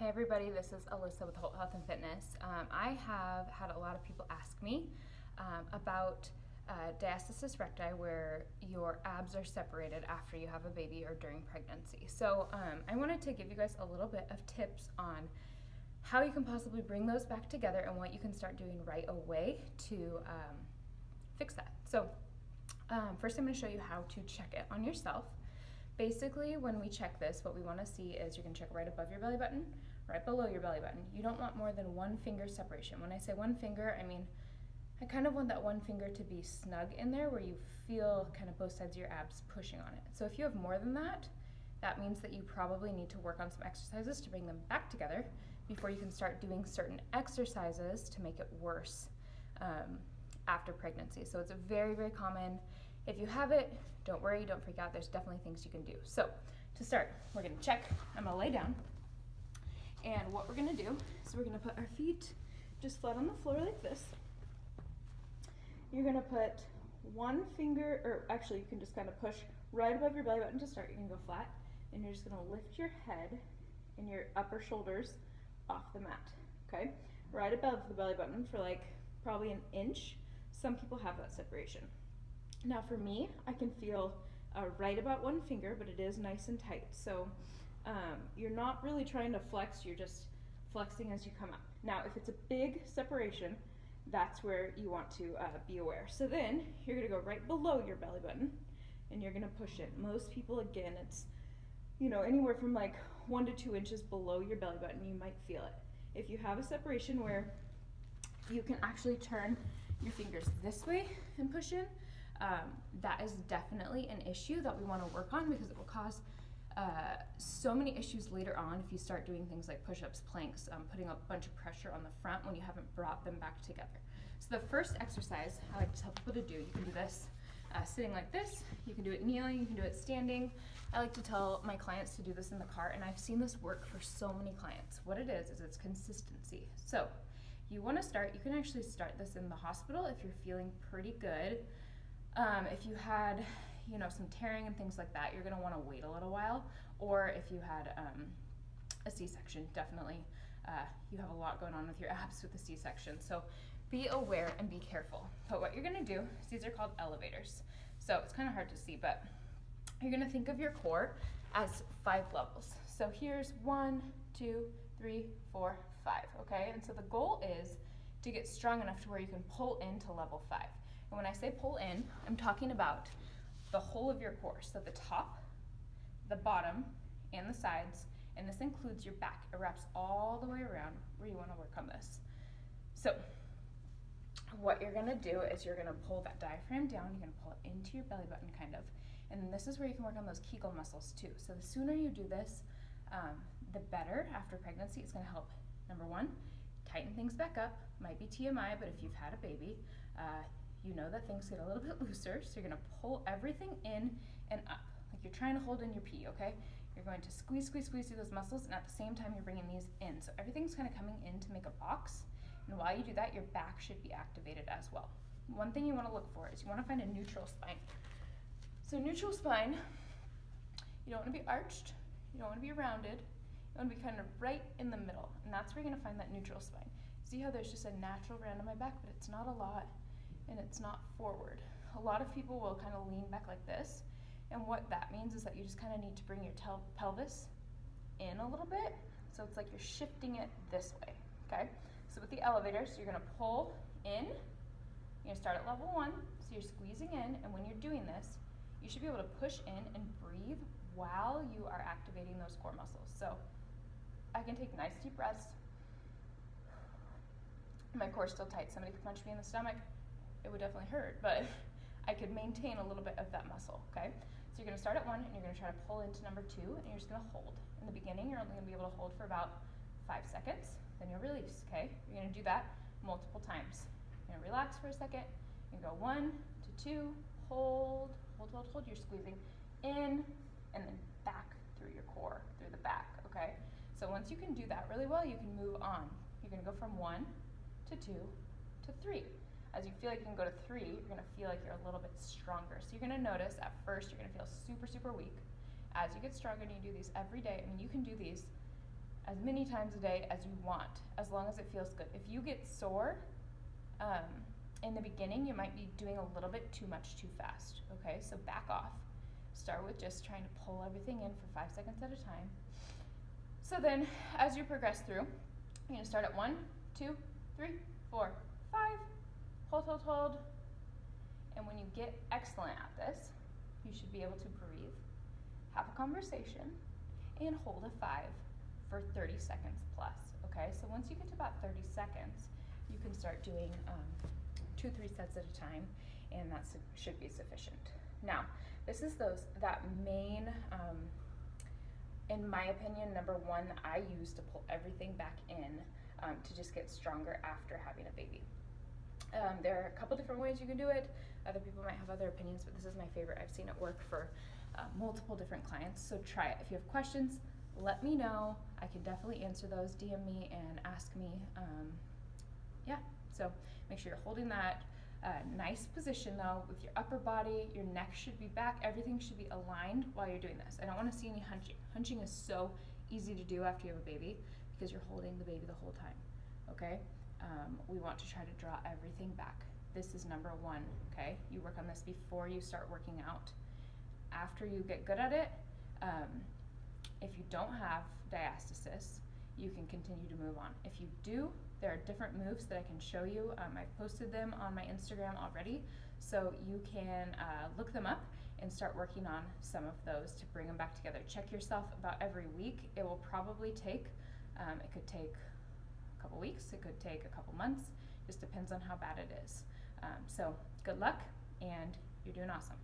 Hey everybody, this is Alyssa with Holt Health and Fitness. I have had a lot of people ask me about diastasis recti, where your abs are separated after you have a baby or during pregnancy. So I wanted to give you guys a little bit of tips on how you can possibly bring those back together and what you can start doing right away to fix that. So first I'm going to show you how to check it on yourself. Basically, when we check this, what we want to see is you're going to check right above your belly button, right below your belly button. You don't want more than one finger separation. When I say one finger, I mean I kind of want that one finger to be snug in there where you feel kind of both sides of your abs pushing on it. So if you have more than that, that means that you probably need to work on some exercises to bring them back together before you can start doing certain exercises to make it worse after pregnancy. So it's a very, very common. If you have it, don't worry, don't freak out. There's definitely things you can do. So to start, we're gonna check. I'm gonna lay down. And what we're gonna do is we're gonna put our feet just flat on the floor like this. You're gonna put one finger, or actually you can just kind of push right above your belly button to start. You're gonna go flat, and you're just gonna lift your head and your upper shoulders off the mat, okay? Right above the belly button for like probably an inch. Some people have that separation. Now for me, I can feel right about one finger, but it is nice and tight. So you're not really trying to flex, you're just flexing as you come up. Now if it's a big separation, that's where you want to be aware. So then you're gonna go right below your belly button and you're gonna push it. Most people, again, it's anywhere from like 1 to 2 inches below your belly button, you might feel it. If you have a separation where you can actually turn your fingers this way and push in, that is definitely an issue that we want to work on, because it will cause so many issues later on if you start doing things like push-ups, planks, putting a bunch of pressure on the front when you haven't brought them back together. So the first exercise I like to tell people to do, you can do this sitting like this, you can do it kneeling, you can do it standing. I like to tell my clients to do this in the car, and I've seen this work for so many clients. What it is it's consistency. So you want to start, you can actually start this in the hospital if you're feeling pretty good. If you had, some tearing and things like that, you're going to want to wait a little while. Or if you had a C-section, definitely you have a lot going on with your abs with the C-section. So be aware and be careful. But what you're going to do is these are called elevators. So it's kind of hard to see, but you're going to think of your core as 5 levels. So here's 1, 2, 3, 4, 5, okay? And so the goal is to get strong enough to where you can pull into level 5. And when I say pull in, I'm talking about the whole of your core. So the top, the bottom, and the sides, and this includes your back. It wraps all the way around where you want to work on this. So what you're gonna do is you're gonna pull that diaphragm down, you're gonna pull it into your belly button kind of, and then this is where you can work on those Kegel muscles too. So the sooner you do this, the better after pregnancy. It's gonna help, number 1, tighten things back up. Might be TMI, but if you've had a baby, you know that things get a little bit looser, so you're gonna pull everything in and up, like you're trying to hold in your pee, okay? You're going to squeeze, squeeze, squeeze through those muscles, and at the same time, you're bringing these in. So everything's kind of coming in to make a box, and while you do that, your back should be activated as well. One thing you wanna look for is you wanna find a neutral spine. So neutral spine, you don't wanna be arched, you don't wanna be rounded, you wanna be kind of right in the middle, and that's where you're gonna find that neutral spine. See how there's just a natural round in my back, but it's not a lot, and it's not forward. A lot of people will kind of lean back like this, and what that means is that you just kind of need to bring your pelvis in a little bit, so it's like you're shifting it this way, okay? So with the elevator, so you're gonna pull in, you're gonna start at level 1, so you're squeezing in, and when you're doing this, you should be able to push in and breathe while you are activating those core muscles. So I can take nice deep breaths. My core's still tight. Somebody could punch me in the stomach, it would definitely hurt, but I could maintain a little bit of that muscle, okay? So you're gonna start at 1, and you're gonna try to pull into number 2, and you're just gonna hold. In the beginning, you're only gonna be able to hold for about 5 seconds, then you'll release, okay? You're gonna do that multiple times. You're gonna relax for a second, you go 1 to 2, hold, hold, hold, hold. You're squeezing in, and then back through your core, through the back, okay? So once you can do that really well, you can move on. You're gonna go from 1 to 2 to 3. As you feel like you can go to 3, you're gonna feel like you're a little bit stronger. So you're gonna notice at first you're gonna feel super, super weak. As you get stronger and you do these every day, I mean, you can do these as many times a day as you want, as long as it feels good. If you get sore in the beginning, you might be doing a little bit too much too fast, okay? So back off. Start with just trying to pull everything in for 5 seconds at a time. So then, as you progress through, you're gonna start at 1, 2, 3, 4, 5, hold. And when you get excellent at this, you should be able to breathe, have a conversation, and hold a 5 for 30 seconds plus, okay? So once you get to about 30 seconds, you can start doing 2-3 sets at a time, and that should be sufficient. Now, this is that main, in my opinion, number one that I use to pull everything back in to just get stronger after having a baby. There are a couple different ways you can do it. Other people might have other opinions, but this is my favorite. I've seen it work for multiple different clients, so try it. If you have questions, let me know. I can definitely answer those. DM me and ask me. Yeah, so make sure you're holding that nice position though with your upper body. Your neck should be back. Everything should be aligned while you're doing this. I don't want to see any hunching. Hunching is so easy to do after you have a baby because you're holding the baby the whole time, okay? We want to try to draw everything back. This is number one, okay? You work on this before you start working out. After you get good at it, if you don't have diastasis, you can continue to move on. If you do, there are different moves that I can show you. I've posted them on my Instagram already, so you can look them up and start working on some of those to bring them back together. Check yourself about every week. It will probably take, it could take a couple weeks, it could take a couple months, just depends on how bad it is. So good luck, and you're doing awesome.